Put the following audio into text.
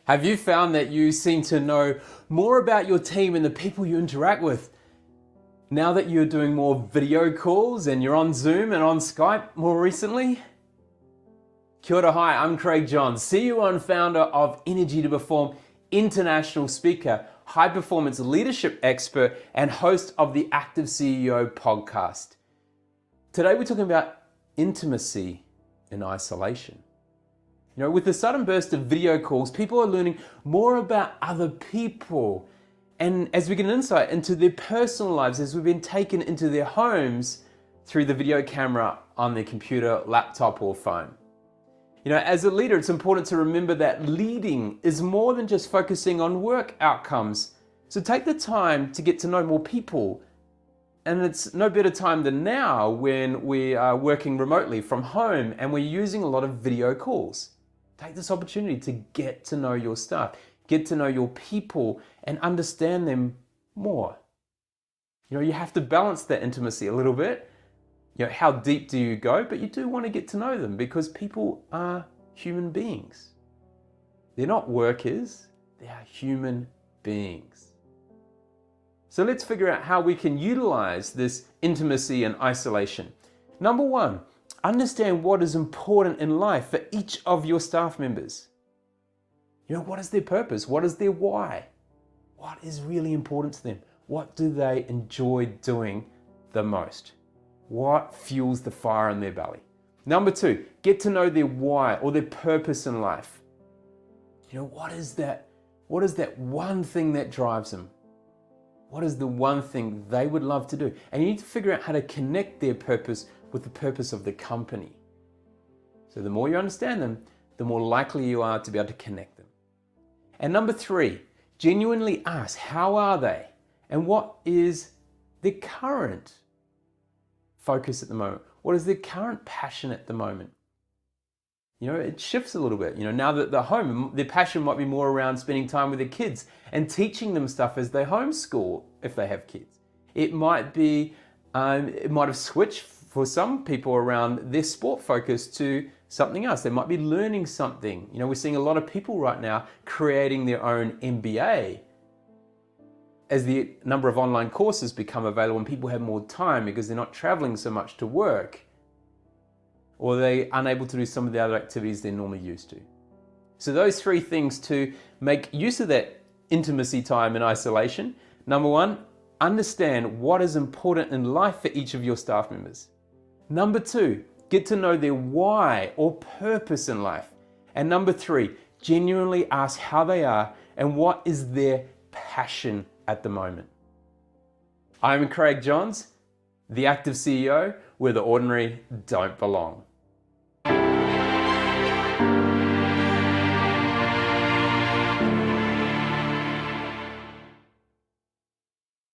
Have you found that you seem to know more about your team and the people you interact with now that you're doing more video calls and you're on Zoom and on Skype more recently? Kia ora, hi, I'm Craig Johns, CEO and founder of Energy to Perform, international speaker, high performance leadership expert, and host of the Active CEO podcast. Today we're talking about intimacy in isolation. You know, with the sudden burst of video calls, people are learning more about other people. And as we get an insight into their personal lives, as we've been taken into their homes through the video camera on their computer, laptop, or phone. You know, as a leader, it's important to remember that leading is more than just focusing on work outcomes. So take the time to get to know more people. And it's no better time than now when we are working remotely from home and we're using a lot of video calls. Take this opportunity to get to know your staff, get to know your people, and understand them more. You know, you have to balance that intimacy a little bit. You know, how deep do you go? But you do want to get to know them because people are human beings. They're not workers, they are human beings. So let's figure out how we can utilize this intimacy and isolation. Number one, understand what is important in life for each of your staff members. You know, what is their purpose? What is their why? What is really important to them? What do they enjoy doing the most? What fuels the fire in their belly? Number two, get to know their why or their purpose in life. You know, what is that one thing that drives them? What is the one thing they would love to do? And you need to figure out how to connect their purpose with the purpose of the company. So the more you understand them, the more likely you are to be able to connect them. And number three, genuinely ask, how are they? And what is their current focus at the moment? What is their current passion at the moment? You know, it shifts a little bit. You know, now that they're home, their passion might be more around spending time with their kids and teaching them stuff as they homeschool if they have kids. It might have switched for some people around their sport focus to something else. They might be learning something. You know, we're seeing a lot of people right now creating their own MBA as the number of online courses become available and people have more time because they're not traveling so much to work, or they're unable to do some of the other activities they're normally used to. So those three things to make use of that intimacy time in isolation. Number one, understand what is important in life for each of your staff members. Number two, get to know their why or purpose in life. And number three, genuinely ask how they are and what is their passion at the moment. I'm Craig Johns, the Active CEO, where the ordinary don't belong.